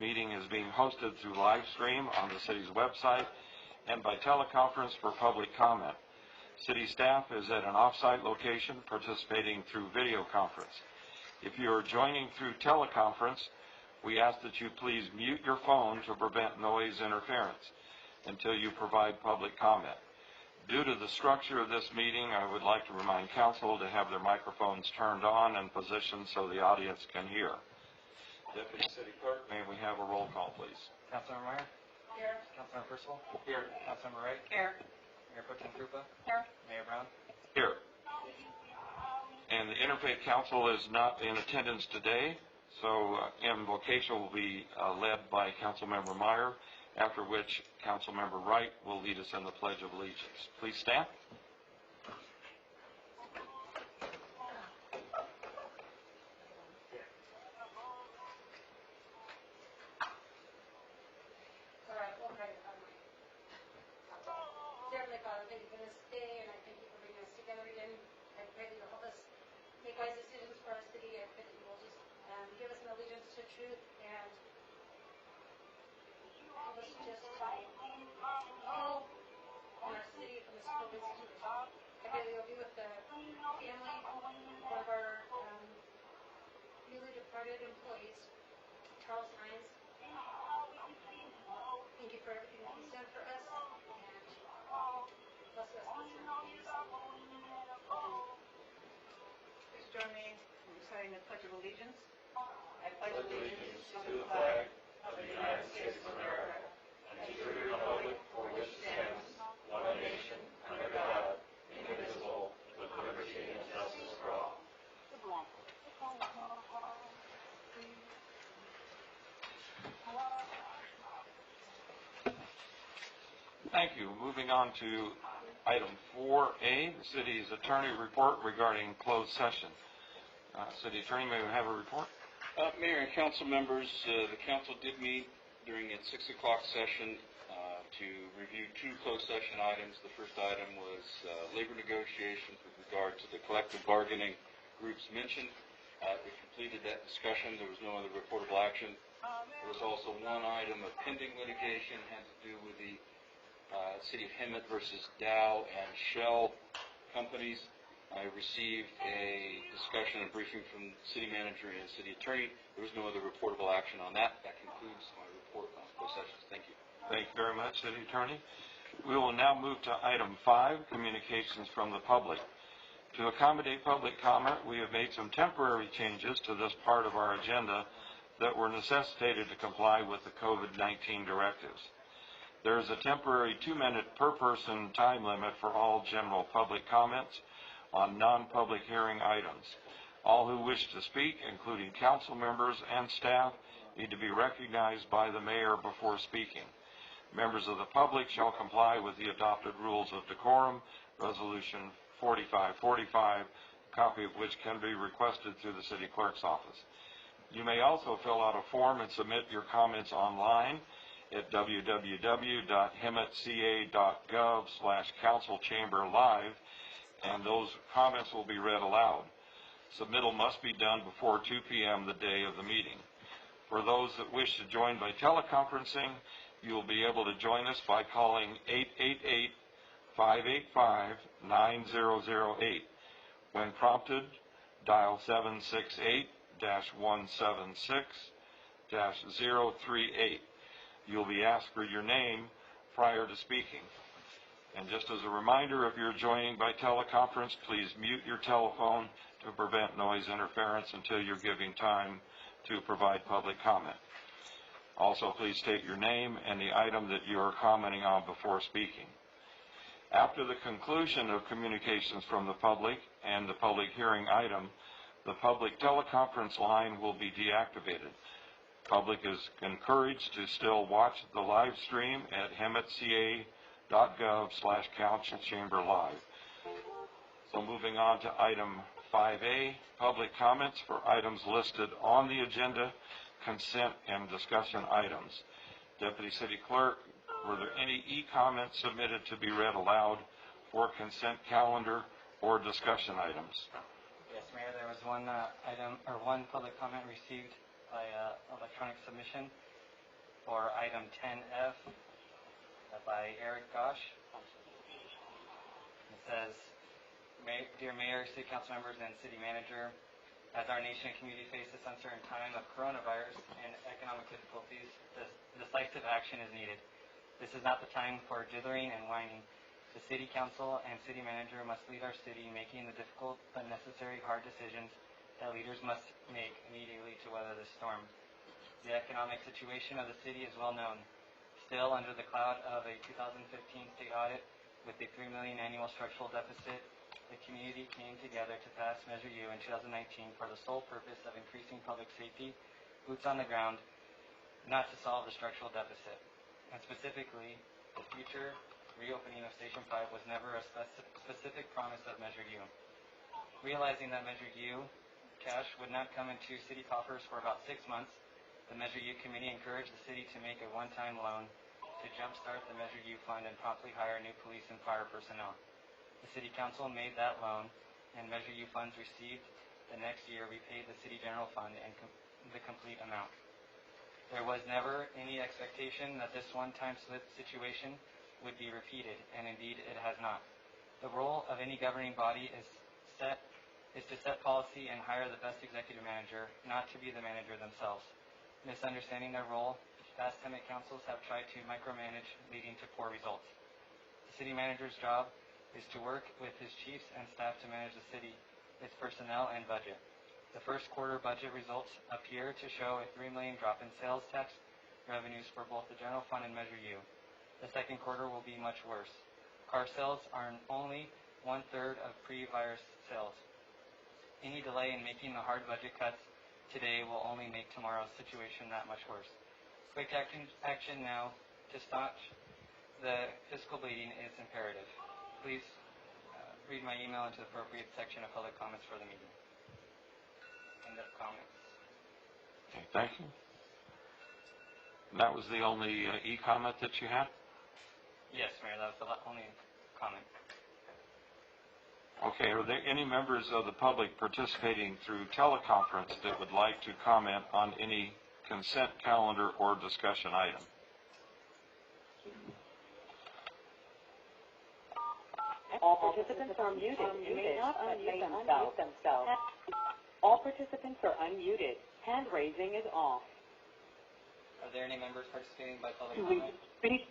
Meeting is being hosted through live stream on the city's website and by teleconference for public comment. City staff is at an off-site location participating through video conference. If you are joining through teleconference, we ask that you please mute your phone to prevent noise interference until you provide public comment. Due to the structure of this meeting, I would like to remind council to have their microphones turned on and positioned so the audience can hear. Deputy City Clerk, may we have a roll call, please? Councilmember Meyer? Here. Councilmember Percival? Here. Councilmember Wright? Here. Mayor Pro Tem Krupa? Here. Mayor Brown? Here. And the Interfaith Council is not in attendance today, so invocation will be led by Councilmember Meyer, after which Councilmember Wright will lead us in the Pledge of Allegiance. Please stand. Heavenly Father, thank you for this day, and I thank you for bringing us together again. I pray that you'll help us make wise decisions for our city. I pray that you will just give us an allegiance to truth and help us just heal in our city from this COVID situation. I pray that you'll be with the family, one of our newly departed employees, Charles Hines. Thank you for everything that he's done for us. Bless us this year. Please join me in reciting the Pledge of Allegiance. I pledge allegiance to the flag of the United States of America and to the republic for which it stands, one nation, under God, indivisible, with liberty and justice for all. Thank you. Moving on to item 4A, the city's attorney report regarding closed session. City Attorney, may we have a report? Mayor and council members, the council did meet during its 6 o'clock session to review 2 closed session items. The first item was labor negotiations with regard to the collective bargaining groups mentioned. We completed that discussion. There was no other reportable action. There was also one item of pending litigation, had to do with the City of Hemet versus Dow and Shell companies. I received a discussion and briefing from the city manager and city attorney. There was no other reportable action on that. That concludes my report on closed sessions. Thank you. Thank you very much, City Attorney. We will now move to item 5, communications from the public. To accommodate public comment, we have made some temporary changes to this part of our agenda that were necessitated to comply with the COVID-19 directives. There is a temporary 2-minute per person time limit for all general public comments on non-public hearing items. All who wish to speak, including council members and staff, need to be recognized by the mayor before speaking. Members of the public shall comply with the adopted rules of decorum, Resolution 4545, a copy of which can be requested through the city clerk's office. You may also fill out a form and submit your comments online at www.hemetca.gov/councilchamberlive, and those comments will be read aloud. Submittal must be done before 2 p.m. the day of the meeting. For those that wish to join by teleconferencing, you will be able to join us by calling 888-585-9008. When prompted, dial 768-176-038. You'll be asked for your name prior to speaking. And just as a reminder, if you're joining by teleconference, please mute your telephone to prevent noise interference until you're giving time to provide public comment. Also, please state your name and the item that you are commenting on before speaking. After the conclusion of communications from the public and the public hearing item, the public teleconference line will be deactivated. Public is encouraged to still watch the live stream at hemetca.gov/councilchamberlive. So moving on to item 5A, public comments for items listed on the agenda, consent and discussion items. Deputy City Clerk, were there any e-comments submitted to be read aloud for consent calendar or discussion items? Yes, Mayor, there was one item or one public comment received by electronic submission. for item 10F by Eric Gosh. It says, Dear Mayor, City Council members, and City Manager, as our nation and community face this uncertain time of coronavirus and economic difficulties, decisive action is needed. This is not the time for dithering and whining. The City Council and City Manager must lead our city, making the difficult but necessary hard decisions that leaders must make immediately to weather this storm. The economic situation of the city is well known. Still under the cloud of a 2015 state audit with a $3 million annual structural deficit, the community came together to pass Measure U in 2019 for the sole purpose of increasing public safety, boots on the ground, not to solve the structural deficit. And specifically, the future reopening of Station 5 was never a specific promise of Measure U. Realizing that Measure U cash would not come into city coffers for about 6 months, the Measure U committee encouraged the city to make a one-time loan to jumpstart the Measure U fund and promptly hire new police and fire personnel. The City Council made that loan, and Measure U funds received the next year repaid the City General Fund and the complete amount. There was never any expectation that this one-time situation would be repeated, and indeed it has not. The role of any governing body is to set policy and hire the best executive manager, not to be the manager themselves. Misunderstanding their role, past tenant councils have tried to micromanage, leading to poor results. The city manager's job is to work with his chiefs and staff to manage the city, its personnel, and budget. The first quarter budget results appear to show a $3 million drop in sales tax revenues for both the general fund and Measure U. The second quarter will be much worse. Car sales are only 1/3 of pre-virus sales. Any delay in making the hard budget cuts today will only make tomorrow's situation that much worse. Quick action now to staunch the fiscal bleeding is imperative. Please read my email into the appropriate section of public comments for the meeting. End of comments. Okay, thank you. And that was the only e-comment that you had? Yes, Mayor, that was the only comment. Okay, are there any members of the public participating through teleconference that would like to comment on any consent calendar or discussion item? All participants are muted. You may not unmute themselves. All participants are unmuted. Hand raising is off. Are there any members participating by public Do we comment? speak?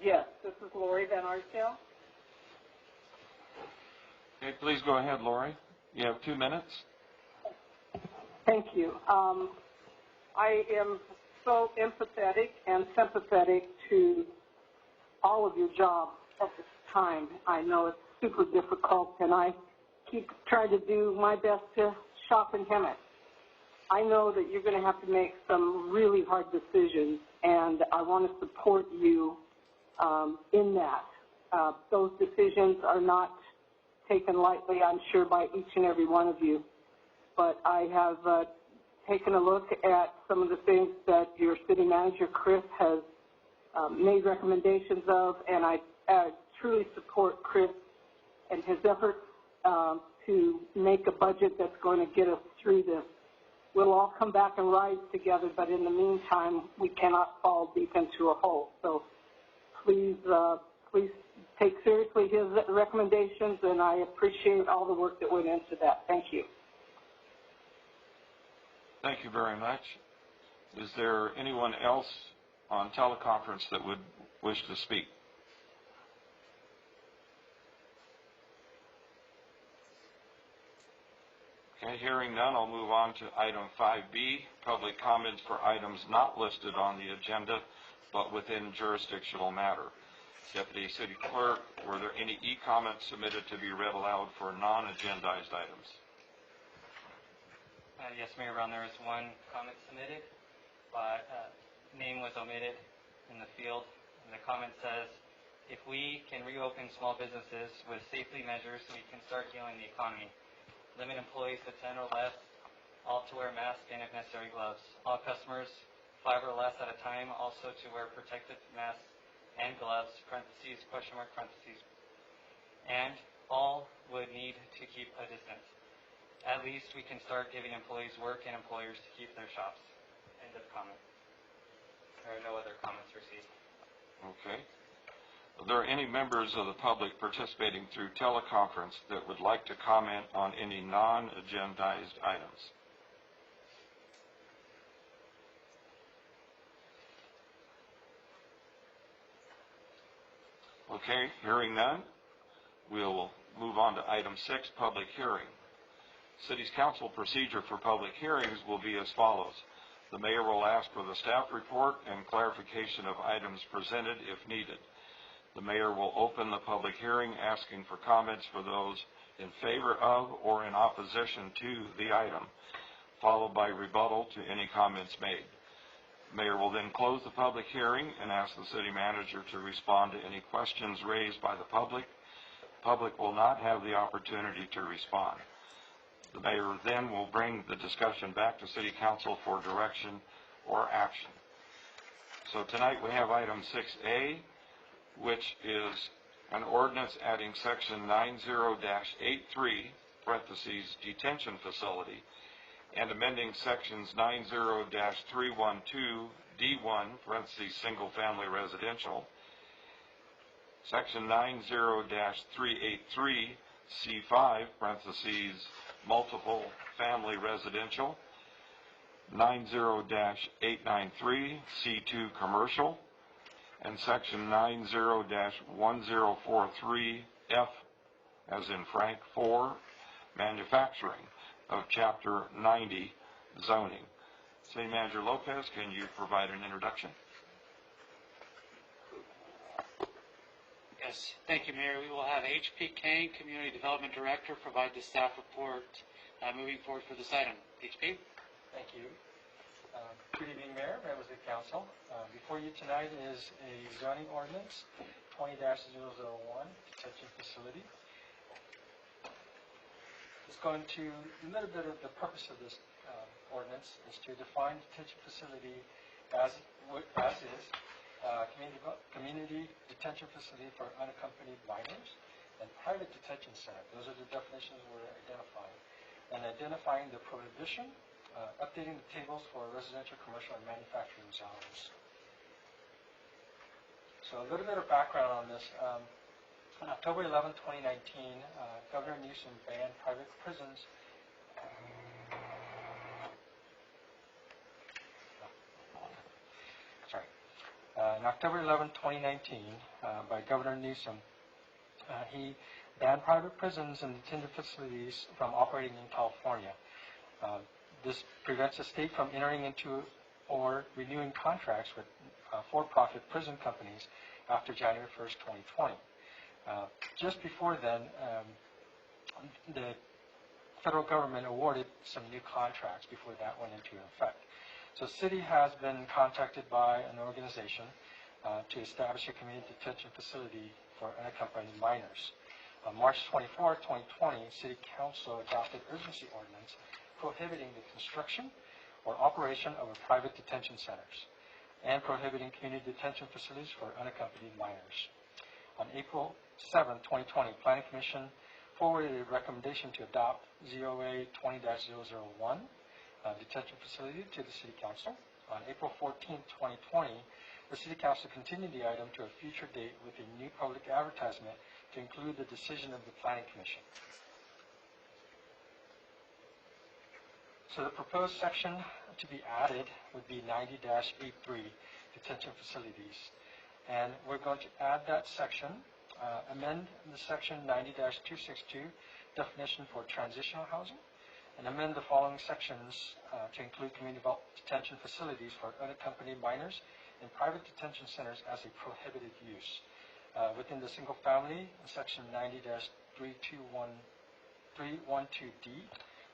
Yes, this is Lori Van Arsdale. Okay, please go ahead, Lori. You have 2 minutes. Thank you. I am so empathetic and sympathetic to all of your jobs at this time. I know it's super difficult, and I keep trying to do my best to shop and hem it. I know that you're going to have to make some really hard decisions, and I want to support you in that. Those decisions are not taken lightly, I'm sure, by each and every one of you. But I have taken a look at some of the things that your city manager, Chris, has made recommendations of, and I truly support Chris and his efforts to make a budget that's going to get us through this. We'll all come back and rise together, but in the meantime, we cannot fall deep into a hole. So please take seriously his recommendations, and I appreciate all the work that went into that. Thank you. Thank you very much. Is there anyone else on teleconference that would wish to speak? Okay, hearing none, I'll move on to item 5B, public comments for items not listed on the agenda, but within jurisdictional matter. Deputy City Clerk, were there any e-comments submitted to be read aloud for non-agendized items? Yes, Mayor Brown, there was one comment submitted, but name was omitted in the field. And the comment says, if we can reopen small businesses with safety measures, we can start healing the economy. Limit employees to 10 or less, all to wear masks and if necessary gloves. All customers 5 or less at a time, also to wear protective masks and gloves, parentheses, question mark, parentheses. And all would need to keep a distance. At least we can start giving employees work and employers to keep their shops. End of comment. There are no other comments received. Okay. Are there any members of the public participating through teleconference that would like to comment on any non-agendized items? Okay, hearing none, we'll move on to item 6, public hearing. City's council procedure for public hearings will be as follows. The mayor will ask for the staff report and clarification of items presented if needed. The mayor will open the public hearing asking for comments for those in favor of or in opposition to the item, followed by rebuttal to any comments made. The mayor will then close the public hearing and ask the city manager to respond to any questions raised by the public. The public will not have the opportunity to respond. The mayor then will bring the discussion back to City Council for direction or action. So tonight we have item 6A, which is an ordinance adding section 90-83, parentheses, detention facility, and amending sections 90-312D1, parentheses, single family residential, section 90-383C5, parentheses, multiple family residential, 90-893C2 commercial, and section 90-1043F, as in Frank 4, manufacturing, of chapter 90 zoning. City Manager Lopez, can you provide an introduction? Yes, thank you, Mayor. We will have H.P. Kane, Community Development Director, provide the staff report moving forward for this item. H.P.? Thank you. Good evening, Mayor, members of the council. Before you tonight is a zoning ordinance, 20-001, detention facility. It's going to, a little bit of the purpose of this ordinance is to define detention facility as is, community detention facility for unaccompanied minors, and private detention center. Those are the definitions we're identifying. And identifying the prohibition, updating the tables for residential, commercial, and manufacturing zones. So a little bit of background on this. On October 11, 2019, Governor Newsom banned private prisons. In October 11, 2019, by Governor Newsom, he banned private prisons and detention facilities from operating in California. This prevents the state from entering into or renewing contracts with for-profit prison companies after January 1st, 2020. Just before then, the federal government awarded some new contracts before that went into effect. So the city has been contacted by an organization to establish a community detention facility for unaccompanied minors. On March 24, 2020, City Council adopted urgency ordinance prohibiting the construction or operation of private detention centers and prohibiting community detention facilities for unaccompanied minors. On April 7, 2020, Planning Commission forwarded a recommendation to adopt ZOA 20-001 detention facility to the City Council. On April 14, 2020, the City Council continued the item to a future date with a new public advertisement to include the decision of the Planning Commission. So the proposed section to be added would be 90-83, detention facilities. And we're going to add that section, amend the section 90-262, definition for transitional housing, and amend the following sections to include community detention facilities for unaccompanied minors and private detention centers as a prohibited use. Within the single family, section 90-312D,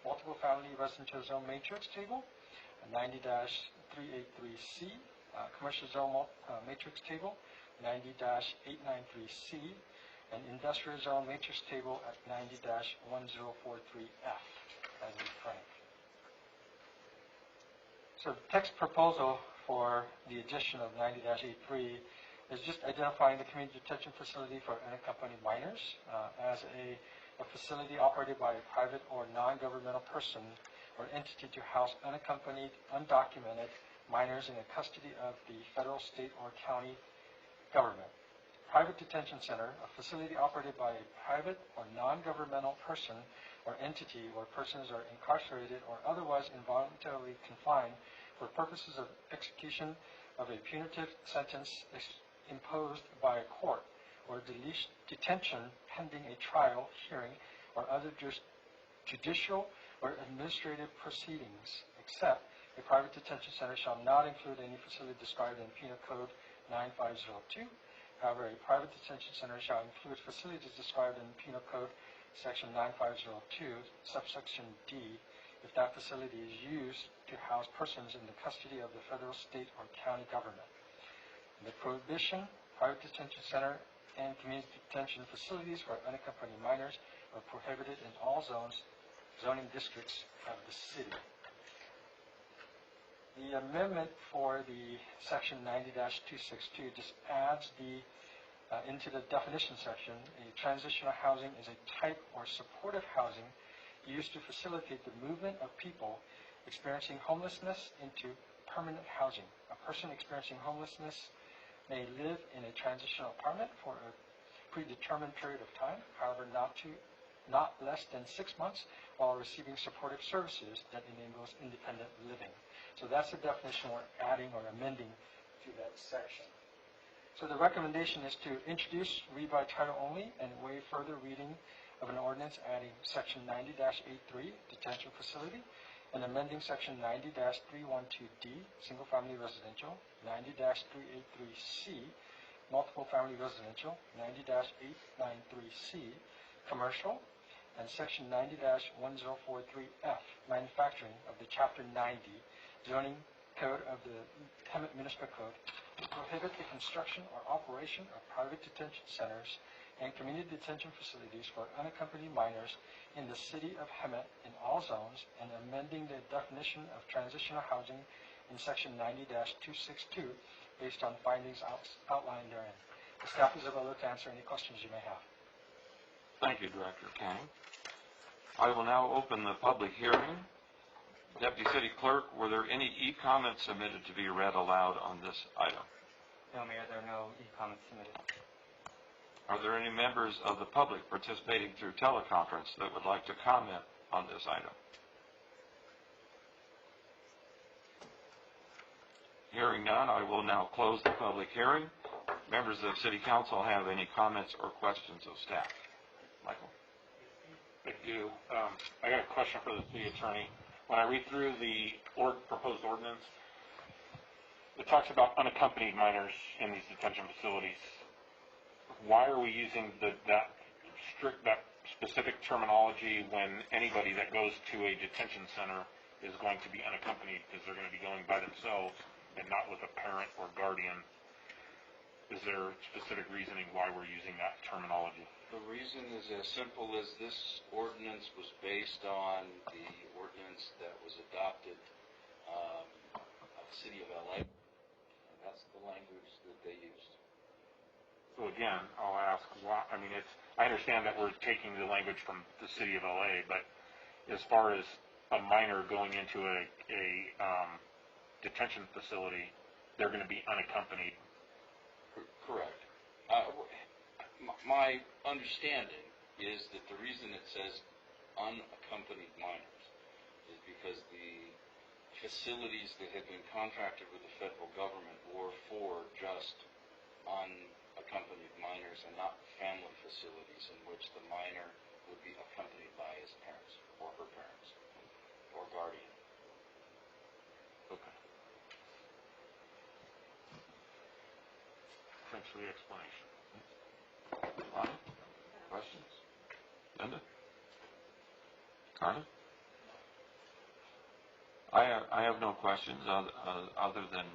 multiple family residential zone matrix table, 90-383C, commercial zone matrix table, 90-893C, and industrial zone matrix table at 90-1043F, as in Frank. So the text proposal for the addition of 90-83 is just identifying the community detention facility for unaccompanied minors as a facility operated by a private or non-governmental person or entity to house unaccompanied, undocumented, minors in the custody of the federal, state, or county government. Private detention center, a facility operated by a private or non-governmental person or entity where persons are incarcerated or otherwise involuntarily confined for purposes of execution of a punitive sentence imposed by a court, or detention pending a trial, hearing, or other judicial or administrative proceedings, except a private detention center shall not include any facility described in Penal Code 9502. However, a private detention center shall include facilities described in Penal Code Section 9502, subsection D, if that facility is used to house persons in the custody of the federal, state, or county government. The prohibition, private detention center, and community detention facilities for unaccompanied minors are prohibited in all zoning districts of the city. The amendment for the Section 90-262 just adds into the definition section, a transitional housing is a type or supportive housing used to facilitate the movement of people experiencing homelessness into permanent housing. A person experiencing homelessness may live in a transitional apartment for a predetermined period of time, however not less than 6 months, while receiving supportive services that enables independent living. So that's the definition we're adding or amending to that section. So the recommendation is to introduce, read by title only, and waive further reading of an ordinance adding Section 90-83, detention facility, and amending Section 90-312D, single-family residential, 90-383C, multiple family residential, 90-893C, commercial, and Section 90-1043F, manufacturing of the Chapter 90 zoning code of the Hemet Municipal Code to prohibit the construction or operation of private detention centers and community detention facilities for unaccompanied minors in the city of Hemet in all zones, and amending the definition of transitional housing in Section 90-262 based on findings outlined therein. The staff is available to answer any questions you may have. Thank you, Director Kang. I will now open the public hearing. Deputy City Clerk, were there any e-comments submitted to be read aloud on this item? No, Mayor, there are no e-comments submitted. Are there any members of the public participating through teleconference that would like to comment on this item? Hearing none, I will now close the public hearing. Members of City Council have any comments or questions of staff? Michael? Thank you. I got a question for the city attorney. When I read through the proposed ordinance, it talks about unaccompanied minors in these detention facilities. Why are we using that specific terminology when anybody that goes to a detention center is going to be unaccompanied because they're going to be going by themselves and not with a parent or guardian? Is there specific reasoning why we're using that terminology? The reason is as simple as this ordinance was based on the ordinance that was adopted of the city of LA, and that's the language that they used. So again, I'll ask why. I mean, I understand that we're taking the language from the city of LA, but as far as a minor going into a detention facility, they're going to be unaccompanied. Correct. My understanding is that the reason it says unaccompanied minors is because the facilities that have been contracted with the federal government were for just unaccompanied minors and not family facilities in which the minor would be accompanied by his parents or her parents or guardian. Okay. Thanks for the explanation. Ronnie? Questions? Linda? Carter? I have no questions other than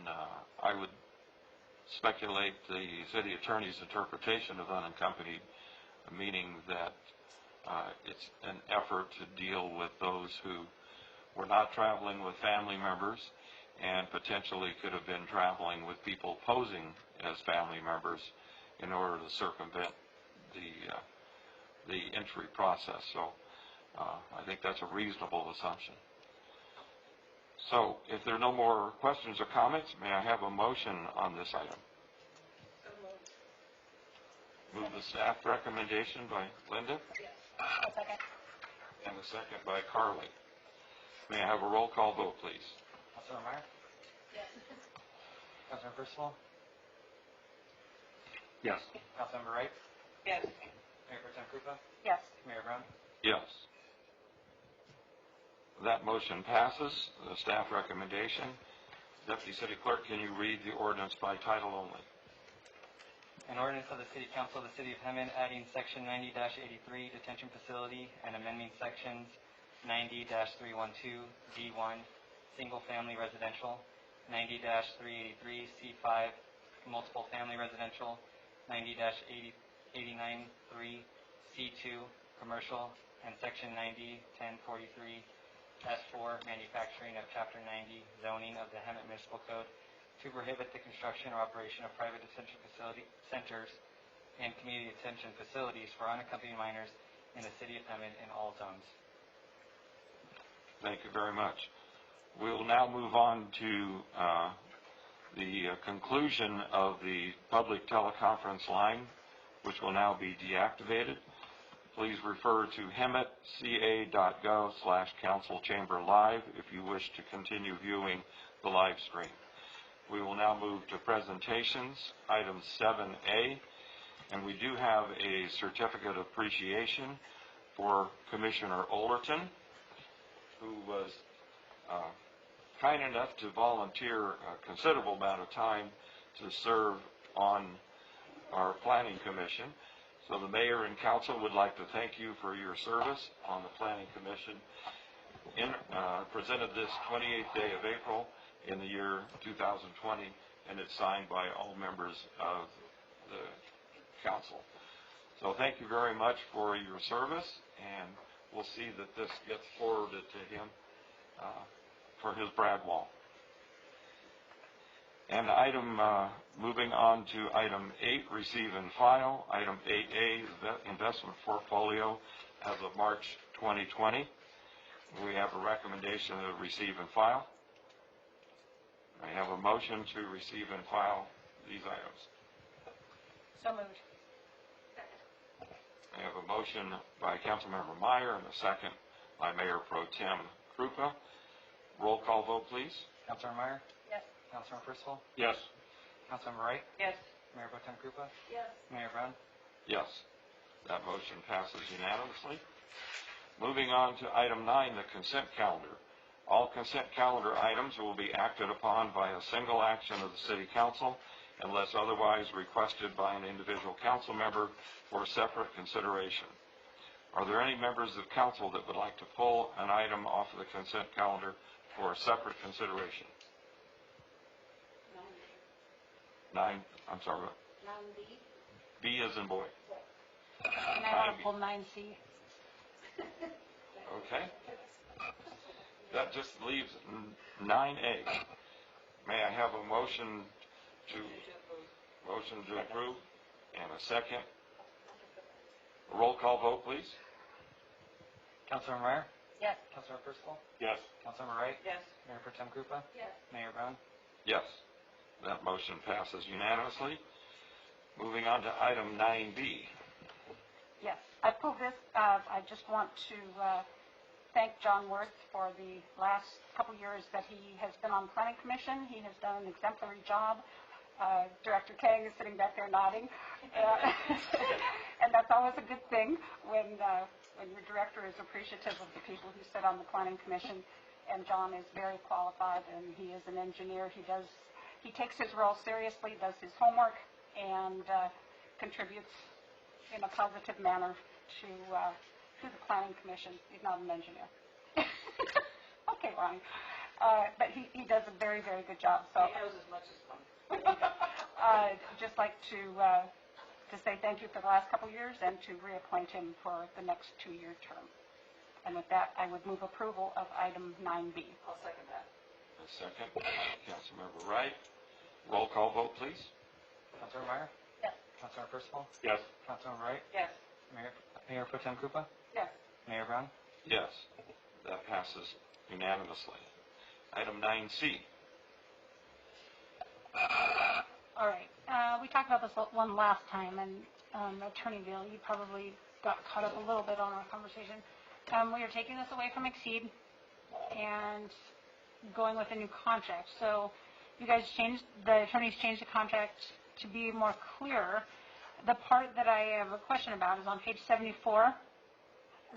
I would speculate the city attorney's interpretation of unaccompanied, meaning that it's an effort to deal with those who were not traveling with family members and potentially could have been traveling with people posing as family members in order to circumvent the entry process. So I think that's a reasonable assumption. So, if there are no more questions or comments, may I have a motion on this item? So moved. Move the staff recommendation by Linda I'll second. and a second by Carly. May I have a roll call vote, please? Councilmember Meyer? Yes. Councilmember Percival? Yes. Councilmember Wright? Yes. Mayor Pro Tem Krupa? Yes. Mayor Brown? Yes. That motion passes. The staff recommendation. Deputy City Clerk, can you read the ordinance by title only? An ordinance of the City Council of the City of Hemet adding Section 90-83 detention facility and amending Sections 90-312 D1 single family residential, 90-383 C5 multiple family residential, 90-893 C2 commercial, and Section 90-1043 S4 manufacturing of Chapter 90 zoning of the Hemet Municipal Code to prohibit the construction or operation of private detention facility centers and community detention facilities for unaccompanied minors in the City of Hemet in all zones. Thank you very much. We will now move on to the conclusion of the public teleconference line, which will now be deactivated. Please refer to hemetca.gov/councilchamberlive if you wish to continue viewing the live stream. We will now move to presentations, item 7A, and we do have a certificate of appreciation for Commissioner Ollerton, who was kind enough to volunteer a considerable amount of time to serve on our Planning Commission. So the Mayor and Council would like to thank you for your service on the Planning Commission. Presented this 28th day of April in the year 2020, and it's signed by all members of the Council. So thank you very much for your service, and we'll see that this gets forwarded to him for his brag wall. And moving on to item 8, receive and file. Item 8A, investment portfolio as of March 2020. We have a recommendation to receive and file. I have a motion to receive and file these items. So moved. I have a motion by Councilmember Meyer and a second by Mayor Pro Tem Krupa. Roll call vote, please. Councilmember Meyer? Yes. Councilmember Percival? Yes. Councilmember Wright? Yes. Mayor Pro Tem Krupa? Yes. Mayor Brown? Yes. That motion passes unanimously. Moving on to item 9, the consent calendar. All consent calendar items will be acted upon by a single action of the City Council unless otherwise requested by an individual council member for separate consideration. Are there any members of council that would like to pull an item off of the consent calendar for separate consideration? 9, I'm sorry, what? 9B. B as in boy. And I want to pull 9C. Okay. That just leaves 9A. May I have a motion to approve and a second? Roll call vote, please. Councilmember Meyer? Yes. Councilmember Percival? Yes. Councilmember Wright? Yes. Mayor Pro Tem Krupa? Yes. Mayor Brown? Yes. That motion passes unanimously. Moving on to item 9B. Yes, I pulled this. I just want to thank John Worth for the last couple years that he has been on the Planning Commission. He has done an exemplary job. Director Kang is sitting back there nodding. And that's always a good thing when your director is appreciative of the people who sit on the Planning Commission. And John is very qualified, and he is an engineer. He takes his role seriously, does his homework, and contributes in a positive manner to the Planning Commission. He's not an engineer. Okay, Ronnie. But he does a very, very good job. So He knows as much as one. just like to say thank you for the last couple years and to reappoint him for the next 2-year term. And with that, I would move approval of item 9B. I'll second that. A second. Councilmember Wright. Roll call vote, please. Councilmember Meyer? Yes. Councilmember Percival? Yes. Councilmember Wright? Yes. Mayor Pro Tem Krupa? Yes. Mayor Brown? Yes. That passes unanimously. Item 9C. All right. We talked about this one last time, and Attorney Bill, you probably got caught up a little bit on our conversation. We are taking this away from Exceed and going with a new contract. So you guys the attorneys changed the contract to be more clear. The part that I have a question about is on page 74,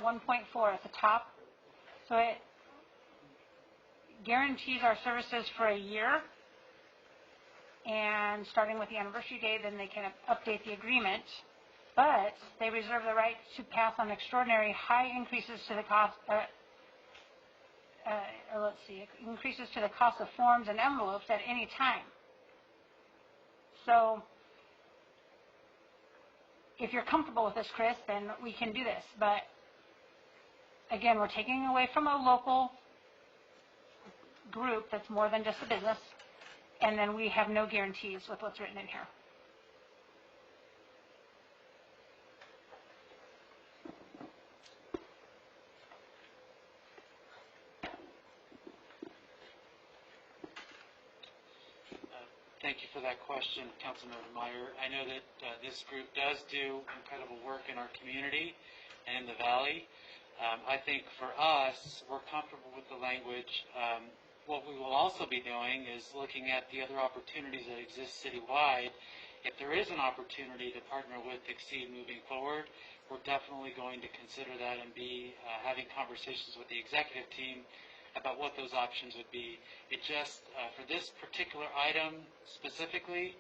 1.4 at the top. So it guarantees our services for a year, and starting with the anniversary date, then they can update the agreement. But they reserve the right to pass on extraordinary high increases to the cost, increases to the cost of forms and envelopes at any time. So if you're comfortable with this, Chris, then we can do this. But again, we're taking away from a local group that's more than just a business, and then we have no guarantees with what's written in here. Thank you for that question, Councilmember Meyer. I know that this group does do incredible work in our community and in the Valley. I think for us, we're comfortable with the language. What we will also be doing is looking at the other opportunities that exist citywide. If there is an opportunity to partner with Exceed moving forward, we're definitely going to consider that and be having conversations with the executive team about what those options would be. It just, for this particular item specifically,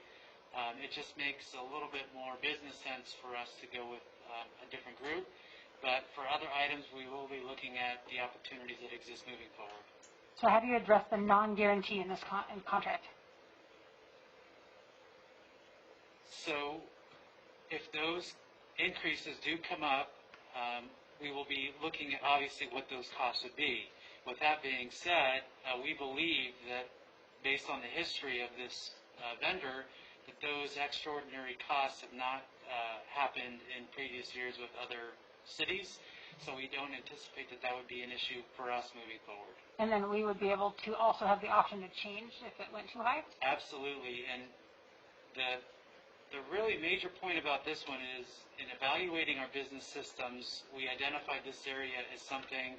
it just makes a little bit more business sense for us to go with a different group. But for other items, we will be looking at the opportunities that exist moving forward. So how do you address the non-guarantee in this contract? So if those increases do come up, we will be looking at obviously what those costs would be. With that being said, we believe that based on the history of this vendor, that those extraordinary costs have not happened in previous years with other cities, so we don't anticipate that that would be an issue for us moving forward. And then we would be able to also have the option to change if it went too high? Absolutely, and the really major point about this one is in evaluating our business systems, we identified this area as something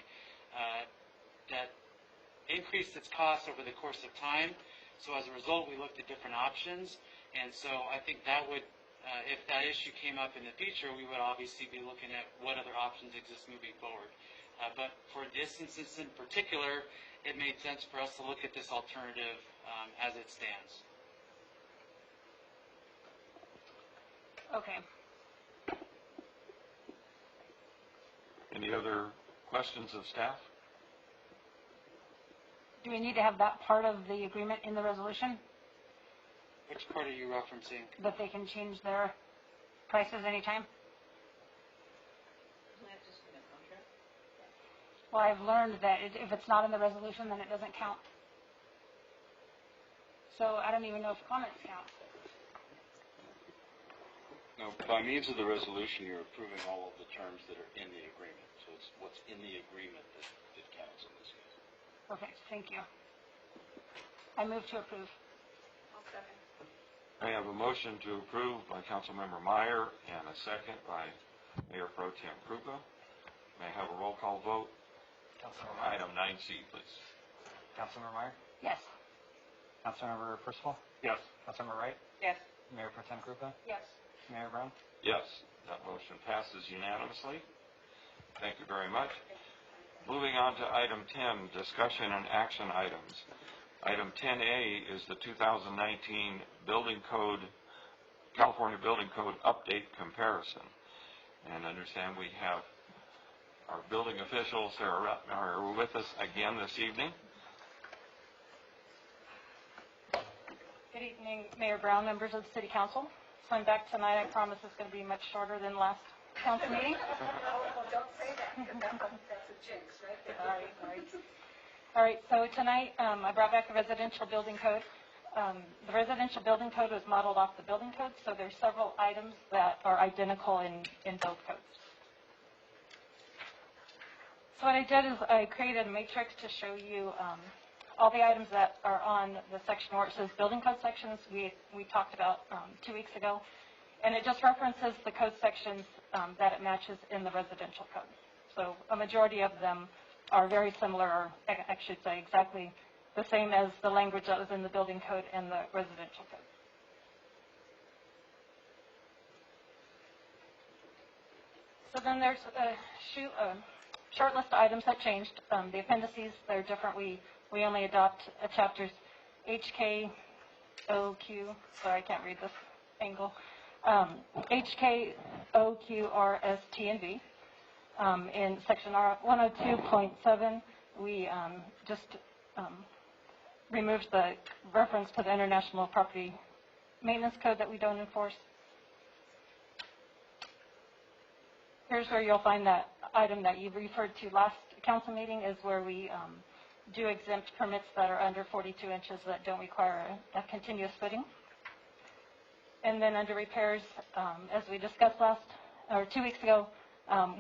that increased its costs over the course of time. So as a result, we looked at different options. And so I think that would, if that issue came up in the future, we would obviously be looking at what other options exist moving forward. But for this instance in particular, it made sense for us to look at this alternative as it stands. Okay. Any other questions of staff? Do we need to have that part of the agreement in the resolution, Which part are you referencing? that they can change their prices anytime? Isn't that just in a contract? Well, I've learned that if it's not in the resolution, then it doesn't count. So I don't even know if comments count. No, by means of the resolution, you're approving all of the terms that are in the agreement. So it's what's in the agreement that counts in this case. Okay, thank you. I move to approve. I'll second. I have a motion to approve by Councilmember Meyer and a second by Mayor Pro Tem Krupa. May I have a roll call vote? Item 9C, please. Councilmember Meyer? Yes. Councilmember Percival? Yes. Councilmember Wright? Yes. Mayor Pro Tem Krupa? Yes. Mayor Brown? Yes, that motion passes unanimously. Thank you very much. Moving on to item 10, discussion and action items. Item 10A is the 2019 Building Code, California Building Code Update Comparison. And understand we have our building officials that are with us again this evening. Good evening, Mayor Brown, members of the City Council. So I'm back tonight. I promise it's going to be much shorter than last council meeting. Well, don't say that, because that's a jinx, right? All right, so tonight I brought back the residential building code. The residential building code was modeled off the building code, so there's several items that are identical in both codes. So what I did is I created a matrix to show you all the items that are on the section where it says building code sections, we talked about 2 weeks ago. And it just references the code sections that it matches in the residential code. So a majority of them are very similar, or I should say exactly the same as the language that was in the building code and the residential code. So then there's a short list of items that changed. The appendices, they're different. We only adopt chapters HK, OQ, sorry, I can't read this angle. HK, OQ, R, S, T, and V. In section 102.7, we just removed the reference to the International Property Maintenance Code that we don't enforce. Here's where you'll find that item that you referred to last council meeting, is where we do exempt permits that are under 42 inches that don't require a continuous footing. And then under repairs, as we discussed 2 weeks ago,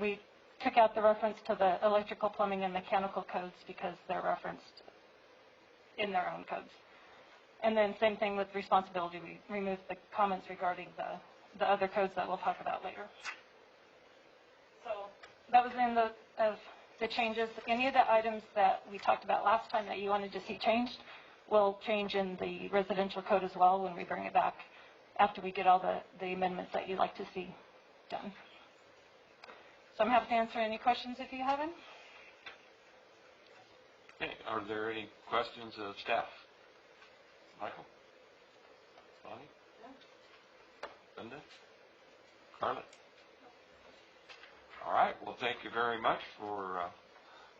we took out the reference to the electrical, plumbing, and mechanical codes because they're referenced in their own codes. And then same thing with responsibility. We removed the comments regarding the other codes that we'll talk about later. So that was in the changes. Any of the items that we talked about last time that you wanted to see changed will change in the residential code as well when we bring it back after we get all the amendments that you'd like to see done. So I'm happy to answer any questions if you have any. Okay, are there any questions of staff? Michael? Bonnie? Linda? Carla? All right, well, thank you very much for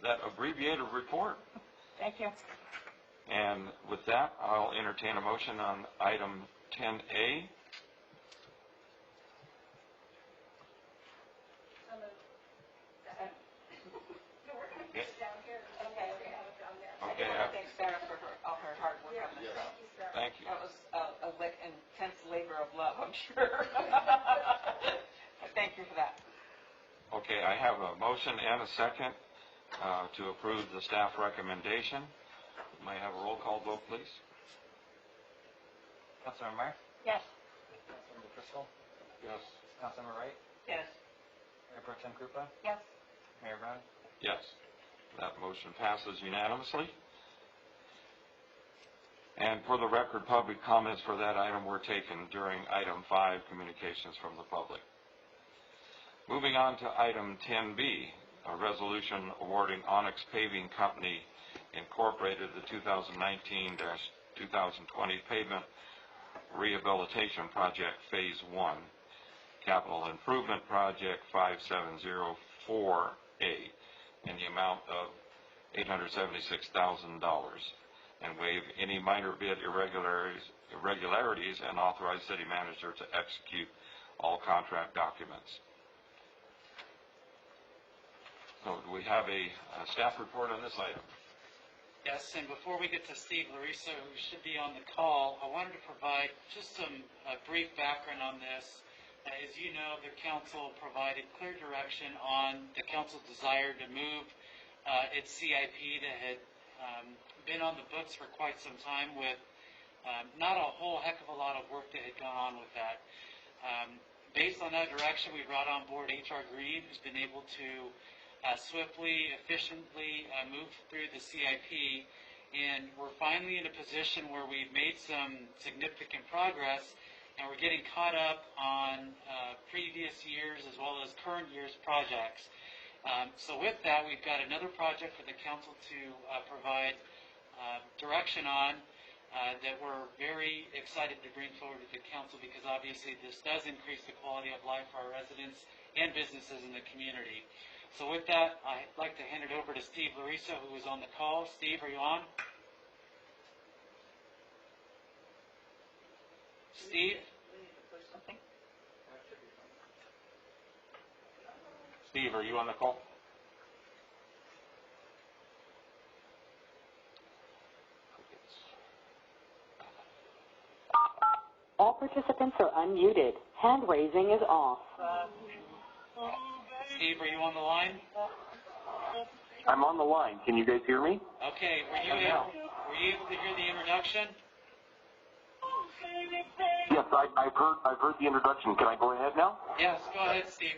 that abbreviated report. Thank you. And with that, I'll entertain a motion on item 10A. Okay. Thanks, Sarah, for all her hard work on this. Thank you. That was an intense labor of love, I'm sure. Thank you for that. Okay, I have a motion and a second to approve the staff recommendation. May I have a roll call vote, please? Councilmember Meyer? Yes. Councilmember Crystal? Yes. Councilmember Wright? Yes. Mayor Pro Tem Krupa? Yes. Mayor Brown? Yes. That motion passes unanimously. And for the record, public comments for that item were taken during item 5, communications from the public. Moving on to item 10B, a resolution awarding Onyx Paving Company Incorporated the 2019-2020 Pavement Rehabilitation Project Phase 1, Capital Improvement Project 5704A, in the amount of $876,000, and waive any minor bid irregularities and authorize city manager to execute all contract documents. So do we have a staff report on this item? Yes, and before we get to Steve Larissa, who should be on the call, I wanted to provide just some brief background on this. As you know, the council provided clear direction on the council's desire to move its CIP that had been on the books for quite some time with not a whole heck of a lot of work that had gone on with that. Based on that direction, we brought on board H.R. Green, who's been able to swiftly, efficiently move through the CIP, and we're finally in a position where we've made some significant progress, and we're getting caught up on previous years as well as current year's projects. So with that, we've got another project for the council to provide direction on that we're very excited to bring forward to the council, because obviously this does increase the quality of life for our residents and businesses in the community. So with that, I'd like to hand it over to Steve Larissa, who is on the call. Steve, are you on? Steve? Steve, are you on the call? All participants are unmuted. Hand raising is off. Steve, are you on the line? I'm on the line. Can you guys hear me? Okay, were Were you able to hear the introduction? Yes, I've heard the introduction. Can I go ahead now? Yes, go ahead, Steve.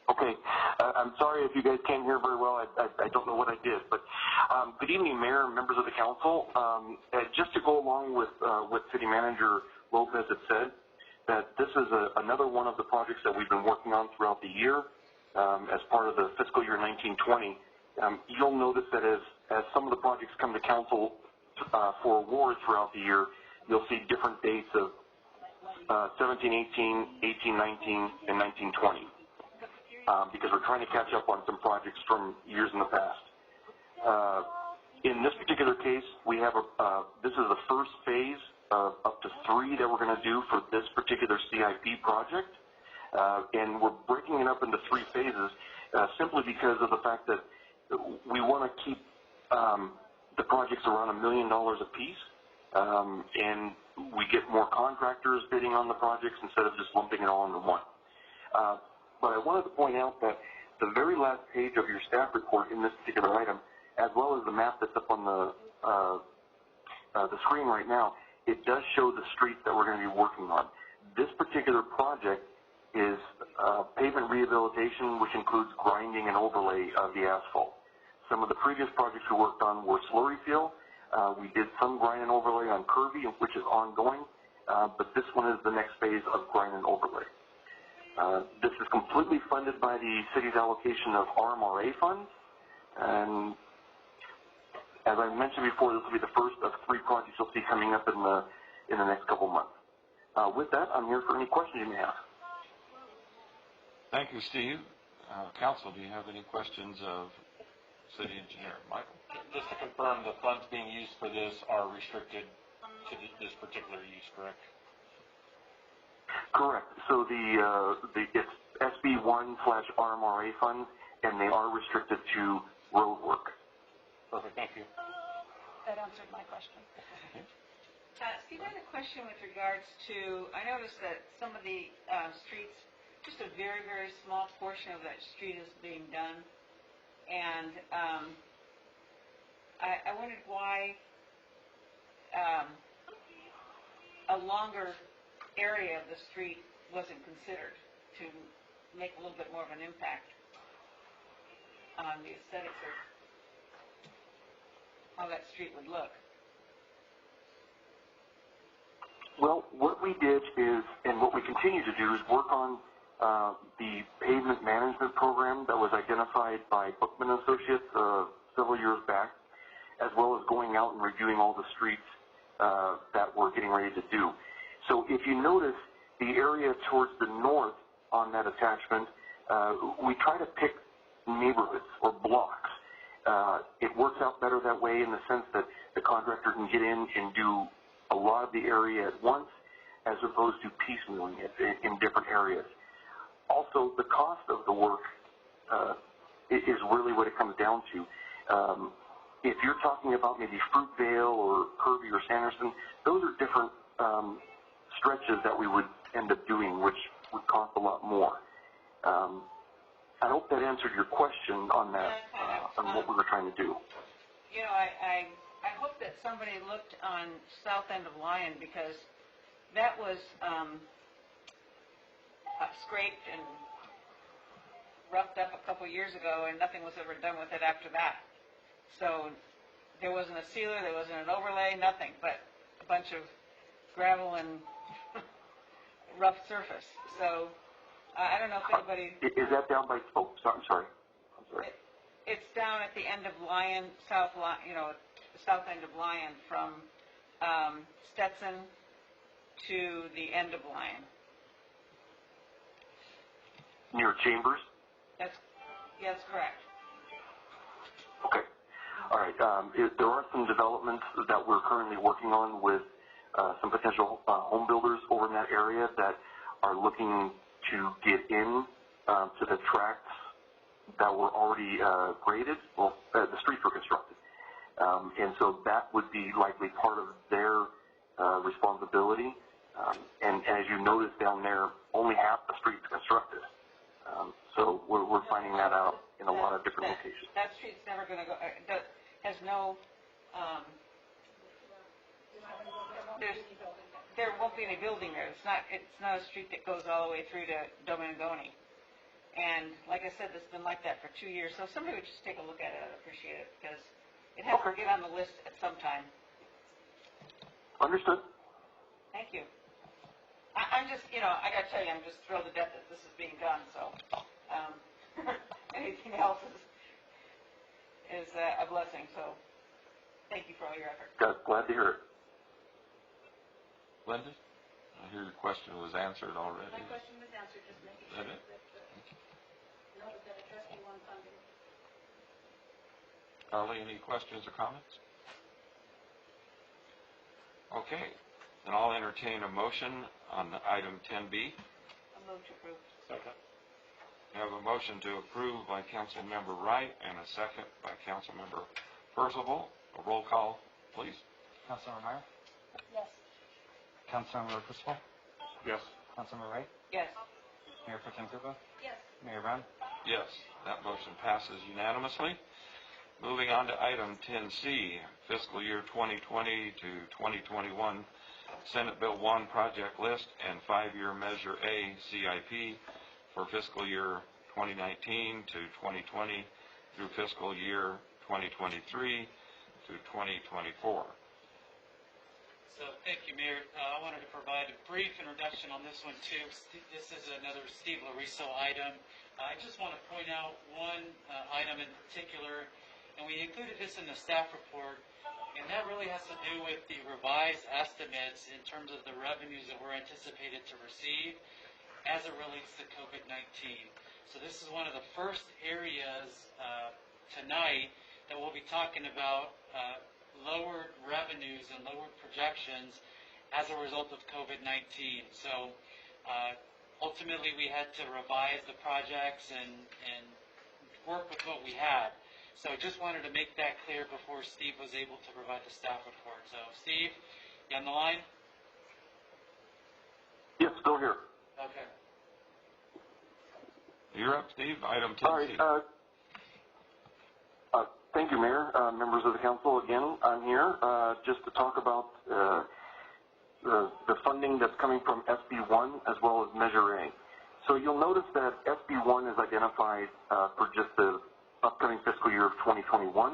Okay. I'm sorry if you guys can't hear very well. I don't know what I did. But good evening, Mayor and members of the council. Just to go along with what City Manager Lopez had said, that this is another one of the projects that we've been working on throughout the year as part of the fiscal year 1920. You'll notice that as some of the projects come to council for award throughout the year, you'll see different dates of 17, 18, 18, 19, and 1920. Because we're trying to catch up on some projects from years in the past. In this particular case, we have this is the first phase of up to 3 that we're going to do for this particular CIP project. And we're breaking it up into 3 phases simply because of the fact that we want to keep the projects around $1 million apiece. And we get more contractors bidding on the projects instead of just lumping it all into one. But I wanted to point out that the very last page of your staff report in this particular item, as well as the map that's up on the screen right now, it does show the streets that we're going to be working on. This particular project is pavement rehabilitation, which includes grinding and overlay of the asphalt. Some of the previous projects we worked on were slurry fill. We did some grind and overlay on Kirby, which is ongoing, but this one is the next phase of grind and overlay. This is completely funded by the city's allocation of RMRA funds, and as I mentioned before, this will be the first of 3 projects you'll see coming up in the next couple months. With that, I'm here for any questions you may have. Thank you, Steve. Council, do you have any questions of City Engineer Michael? Just to confirm, the funds being used for this are restricted to this particular use, correct? Correct. So it's SB1/RMRA funds, and they are restricted to road work. Perfect. Thank you. That answered my question. Steve, I had a question with regards to, I noticed that some of the streets, just a very, very small portion of that street is being done. And I wondered why a longer area of the street wasn't considered to make a little bit more of an impact on the aesthetics of how that street would look. Well, what we did is, and what we continue to do, is work on the pavement management program that was identified by Bookman Associates several years back, as well as going out and reviewing all the streets that we're getting ready to do. So if you notice the area towards the north on that attachment, we try to pick neighborhoods or blocks. It works out better that way in the sense that the contractor can get in and do a lot of the area at once as opposed to piecemealing it in different areas. Also, the cost of the work is really what it comes down to. If you're talking about maybe Fruitvale or Kirby or Sanderson, those are different stretches that we would end up doing, which would cost a lot more. I hope that answered your question on that, on what we were trying to do. You know, I hope that somebody looked on south end of Lyon, because that was scraped and roughed up a couple years ago, and nothing was ever done with it after that. So there wasn't a sealer, there wasn't an overlay, nothing, but a bunch of gravel and rough surface. So I don't know if anybody... Is that down by... Oh, I'm sorry. It's down at the end of Lyon, the south end of Lyon, from Stetson to the end of Lyon. Near Chambers? That's correct. Okay. All right. There are some developments that we're currently working on with some potential home builders over in that area that are looking to get in to the tracks that were already graded. Well, the streets were constructed. And so that would be likely part of their responsibility. And as you notice down there, only half the street's constructed. So we're finding that out in a lot of different locations. That street's never going to go, has no There won't be any building there. It's not a street that goes all the way through to Domingoni. And like I said, this has been like that for 2 years. So if somebody would just take a look at it, I'd appreciate it, because it has to get on the list at some time. Understood. Thank you. I'm just, I got to tell you, I'm just thrilled to death that this is being done. So anything else is a blessing. So thank you for all your effort. Glad to hear it. Linda, I hear your question was answered already. My question was answered, just making sure that know that the trustee won funding. Carly, any questions or comments? Okay, then I'll entertain a motion on item 10B. A move to approve. Second. We have a motion to approve by Councilmember Wright and a second by Councilmember Percival. A roll call, please. Councilmember Meyer? Yes. Councilmember Percival? Yes. Councilmember Wright? Yes. Mayor Pro Tem Krupa? Yes. Mayor Brown? Yes, that motion passes unanimously. Moving on to item 10C, fiscal year 2020 to 2021, Senate Bill 1 project list and 5-year Measure A CIP for fiscal year 2019 to 2020 through fiscal year 2023 to 2024. So thank you, Mayor. I wanted to provide a brief introduction on this one, too. This is another Steve Lariso item. I just want to point out one item in particular, and we included this in the staff report, and that really has to do with the revised estimates in terms of the revenues that we're anticipated to receive as it relates to COVID-19. So this is one of the first areas tonight that we'll be talking about lowered revenues and lowered projections as a result of COVID-19. So ultimately we had to revise the projects and work with what we had. So I just wanted to make that clear before Steve was able to provide the staff report. So Steve, you on the line? Yes, still here. Okay. You're up, Steve. Item 10C. All right. Thank you, Mayor. Members of the council, again, I'm here just to talk about the funding that's coming from SB1 as well as Measure A. So you'll notice that SB1 is identified for just the upcoming fiscal year of 2021,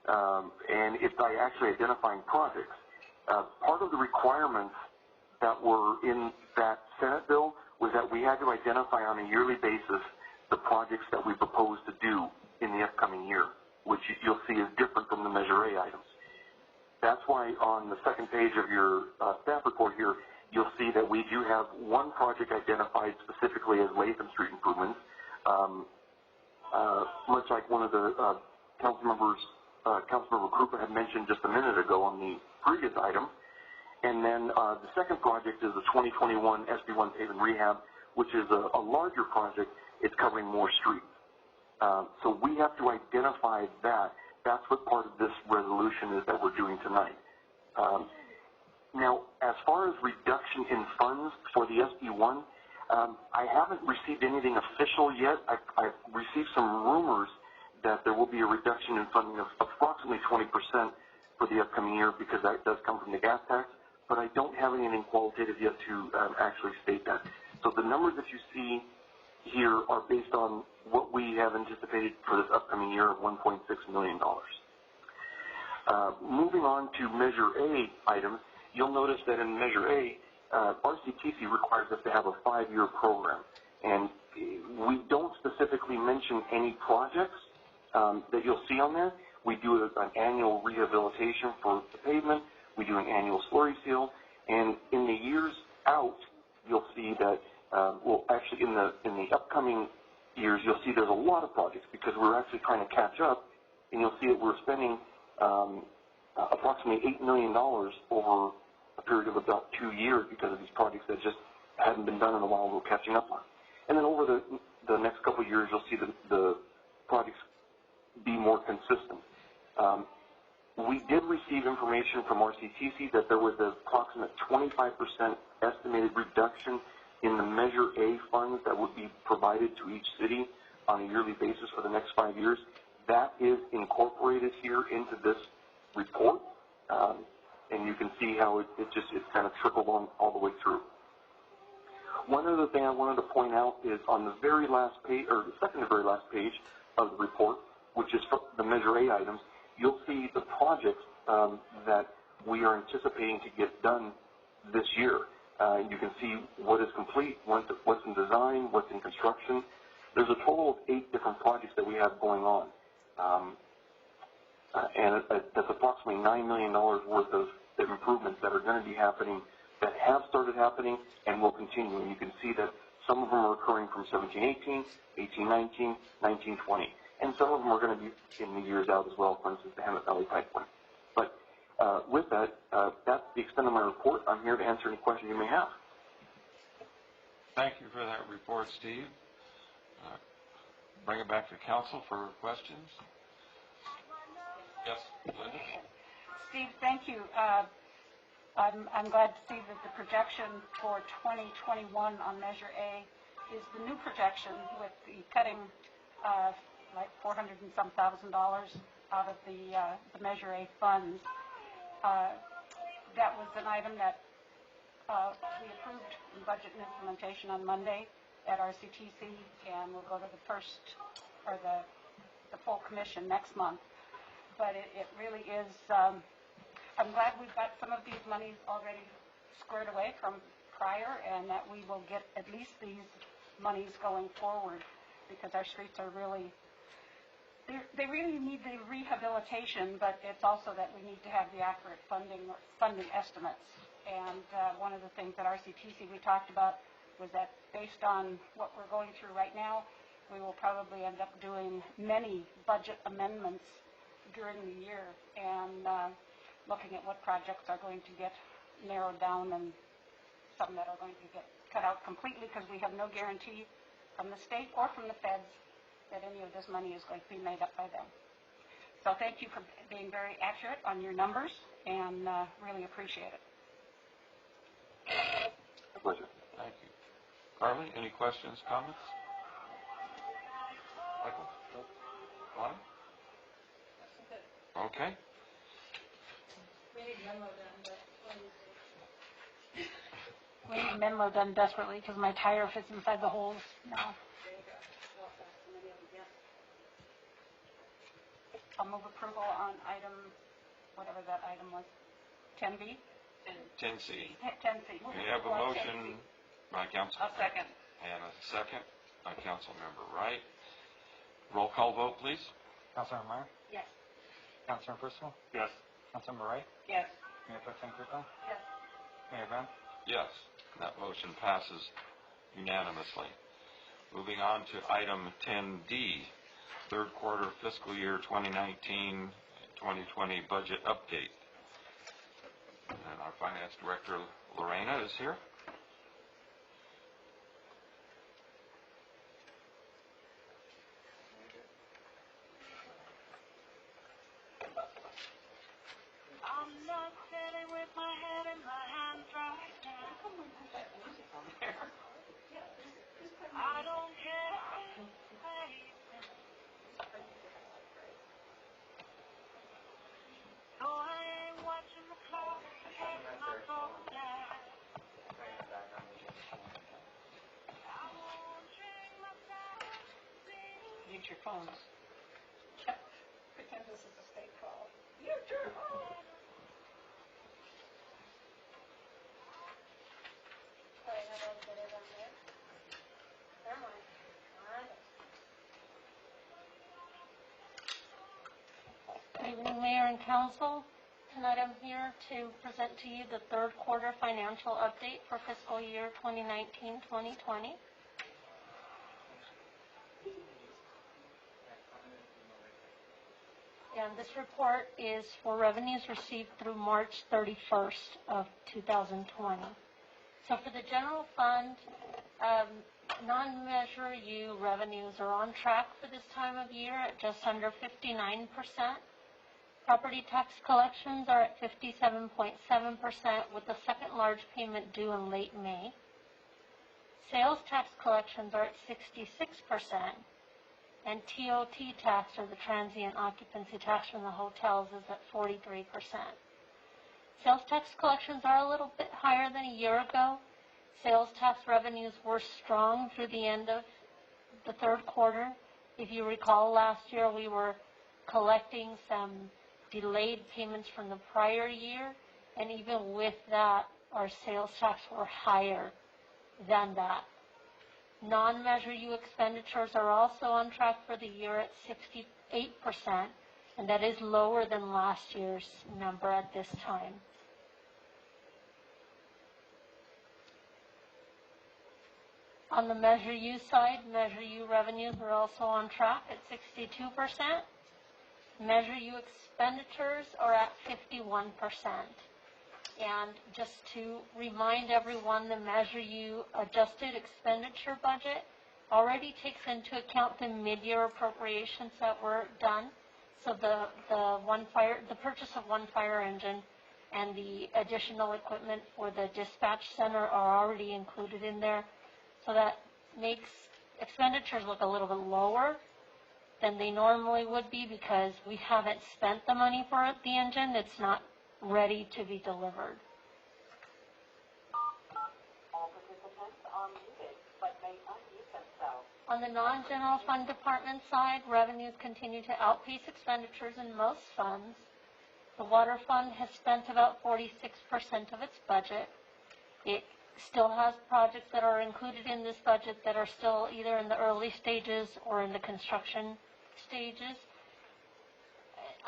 and it's by actually identifying projects. Part of the requirements that were in that Senate bill was that we had to identify on a yearly basis the projects that we propose to do in the upcoming year, which you'll see is different from the Measure A items. That's why on the second page of your staff report here, you'll see that we do have one project identified specifically as Latham Street improvements, much like one of the Councilmember Krupa had mentioned just a minute ago on the previous item. And then the second project is the 2021 SB1 Pave and Rehab, which is a larger project. It's covering more streets. So we have to identify that. That's what part of this resolution is that we're doing tonight. Now, as far as reduction in funds for the SB1, I haven't received anything official yet. I've received some rumors that there will be a reduction in funding of approximately 20% for the upcoming year because that does come from the gas tax, but I don't have anything qualitative yet to actually state that. So the numbers that you see here are based on what we have anticipated for this upcoming year of $1.6 million. Moving on to Measure A items, you'll notice that in Measure A, RCTC requires us to have a 5-year program. And we don't specifically mention any projects that you'll see on there. We do an annual rehabilitation for the pavement. We do an annual slurry seal. And in the years out, you'll see that, well, actually in the upcoming years, you'll see there's a lot of projects because we're actually trying to catch up. And you'll see that we're spending approximately $8 million over a period of about 2 years because of these projects that just hadn't been done in a while we're catching up on. And then over the next couple of years, you'll see the projects be more consistent. We did receive information from RCTC that there was an approximate 25% estimated reduction in the Measure A funds that would be provided to each city on a yearly basis for the next 5 years. That is incorporated here into this report, and you can see how it's kind of trickled on all the way through. One other thing I wanted to point out is on the very last page, or the second to very last page of the report, which is for the Measure A items, you'll see the projects that we are anticipating to get done this year. You can see what is complete, what's in design, what's in construction. There's a total of 8 different projects that we have going on. And that's approximately $9 million worth of improvements that are going to be happening, that have started happening and will continue. And you can see that some of them are occurring from 17-18, 18-19, 19-20. And some of them are going to be in the years out as well, for instance, the Hammett Valley Pipeline. But with that, that's the extent of my report. I'm here to answer any questions you may have. Thank you for that report, Steve. Bring it back to council for questions. Yes, Linda? Steve, thank you. I'm glad to see that the projection for 2021 on Measure A is the new projection with the cutting like $400 and some thousand out of the Measure A funds. That was an item that we approved in budget and implementation on Monday at RCTC, and we'll go to the first, or the full commission next month. But it really is, I'm glad we've got some of these monies already squared away from prior, and that we will get at least these monies going forward, because our streets are really, they really need the rehabilitation, but it's also that we need to have the accurate funding estimates. And one of the things at RCTC we talked about was that based on what we're going through right now, we will probably end up doing many budget amendments during the year, and looking at what projects are going to get narrowed down and some that are going to get cut out completely, because we have no guarantee from the state or from the feds that any of this money is going to be made up by them. So thank you for being very accurate on your numbers, and really appreciate it. My pleasure. Thank you. Carly, any questions, comments? Michael? Lonnie? Okay. We need memo done, but We need Menlo done desperately because my tire fits inside the holes now. I'll move approval on item, whatever that item was, 10B? 10C. 10C. We have a motion by Council. A second. And a second by Councilmember Wright. Roll call vote, please. Councilmember Meyer? Yes. Councilmember Bristol? Yes. Councilmember Wright? Yes. Mayor Pro Tem Cooper? Yes. Mayor Brown? Yes, that motion passes unanimously. Moving on to item 10D, third quarter fiscal year 2019-2020 budget update. And our Finance Director, Lorena, is here. I'm not sitting with my head in my hands right now. I don't care. No, I ain't watching the clock. It's not so bad. I won't drink myself. Mute your phones. pretend this is a state call. You turn on. Sorry, how do I get it on there? Never mind. Good evening, Mayor and Council. Tonight I'm here to present to you the third quarter financial update for fiscal year 2019-2020. And this report is for revenues received through March 31st of 2020. So for the general fund, non-Measure U revenues are on track for this time of year at just under 59%. Property tax collections are at 57.7%, with the second large payment due in late May. Sales tax collections are at 66%, and TOT tax, or the transient occupancy tax from the hotels, is at 43%. Sales tax collections are a little bit higher than a year ago. Sales tax revenues were strong through the end of the third quarter. If you recall, last year we were collecting some delayed payments from the prior year, and even with that, our sales tax were higher than that. Non-Measure U expenditures are also on track for the year at 68%, and that is lower than last year's number at this time. On the Measure U side, Measure U revenues are also on track at 62%. Measure U expenditures are at 51%. And just to remind everyone, the Measure U adjusted expenditure budget already takes into account the mid-year appropriations that were done. So the purchase of one fire engine and the additional equipment for the dispatch center are already included in there. So that makes expenditures look a little bit lower than they normally would be because we haven't spent the money for the engine. It's not ready to be delivered. All participants are muted, but may unmute themselves. On the non-general fund department side, revenues continue to outpace expenditures in most funds. The water fund has spent about 46% of its budget. It still has projects that are included in this budget that are still either in the early stages or in the construction stages.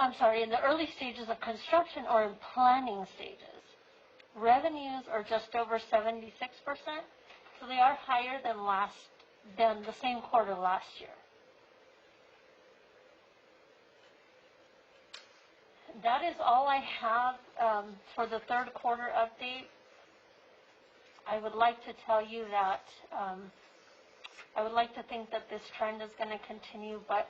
In the early stages of construction or in planning stages. Revenues are just over 76%, so they are higher than the same quarter last year. That is all I have for the third quarter update. I would like to tell you that I would like to think that this trend is going to continue, but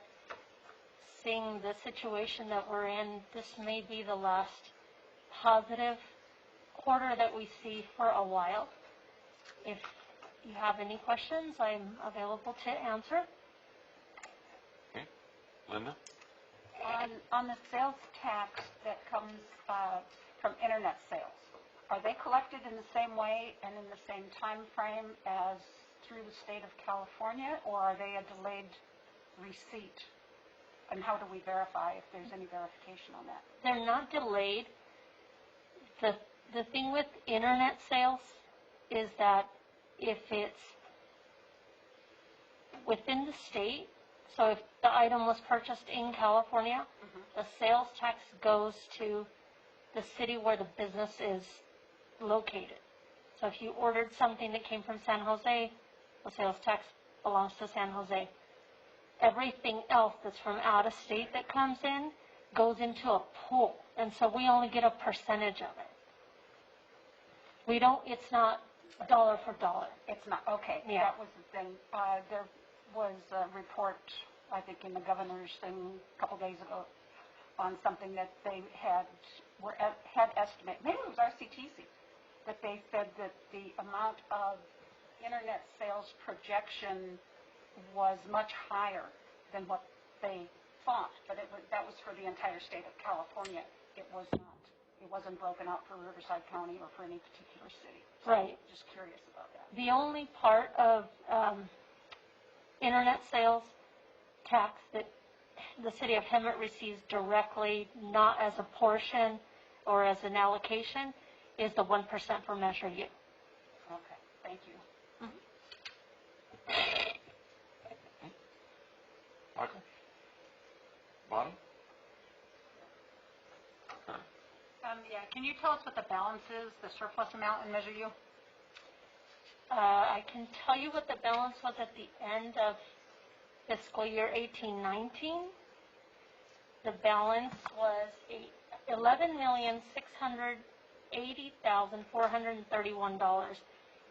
seeing the situation that we're in, this may be the last positive quarter that we see for a while. If you have any questions, I'm available to answer. Okay. Linda? On the sales tax that comes from internet sales, are they collected in the same way and in the same time frame as through the state of California, or are they a delayed receipt? And how do we verify if there's any verification on that? They're not delayed. The thing with internet sales is that if it's within the state, so if the item was purchased in California, the sales tax goes to the city where the business is located. So if you ordered something that came from San Jose, the sales tax belongs to San Jose. Everything else that's from out of state that comes in goes into a pool, and so we only get a percentage of it. It's not dollar for dollar. It's not, okay. Yeah. That was the thing. There was a report, I think, in the governor's thing a couple days ago on something that they had estimated, maybe it was RCTC, that they said that the amount of internet sales projection was much higher than what they thought, but that was for the entire state of California. It was not. It wasn't broken out for Riverside County or for any particular city. So Right. I'm just curious about that. The only part of internet sales tax that the city of Hemet receives directly, not as a portion or as an allocation, is the 1% for Measure U. Okay, thank you. Michael? Bonnie? Yeah, can you tell us what the balance is, the surplus amount in Measure U? I can tell you what the balance was at the end of fiscal year 18-19. The balance was $11,680,431,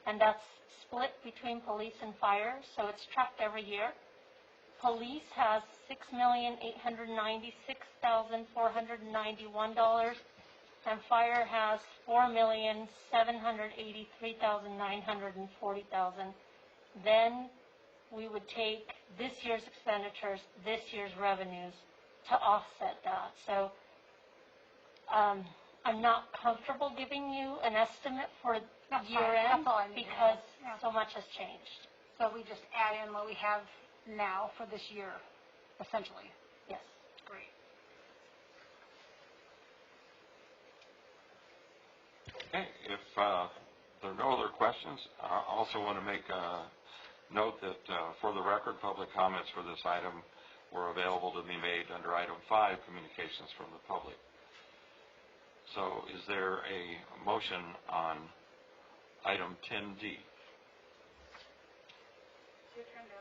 and that's split between police and fire, so it's tracked every year. Police has $6,896,491, and fire has $4,783,940,000. Then we would take this year's expenditures, this year's revenues to offset that. So I'm not comfortable giving you an estimate for That's fine. year end That's all I needed. because Yeah. so much has changed. So we just add in what we have now for this year, essentially. Yes. Great. Okay, if there are no other questions, I also want to make a note that for the record, public comments for this item were available to be made under item 5, communications from the public. So is there a motion on item 10D? It's your turn to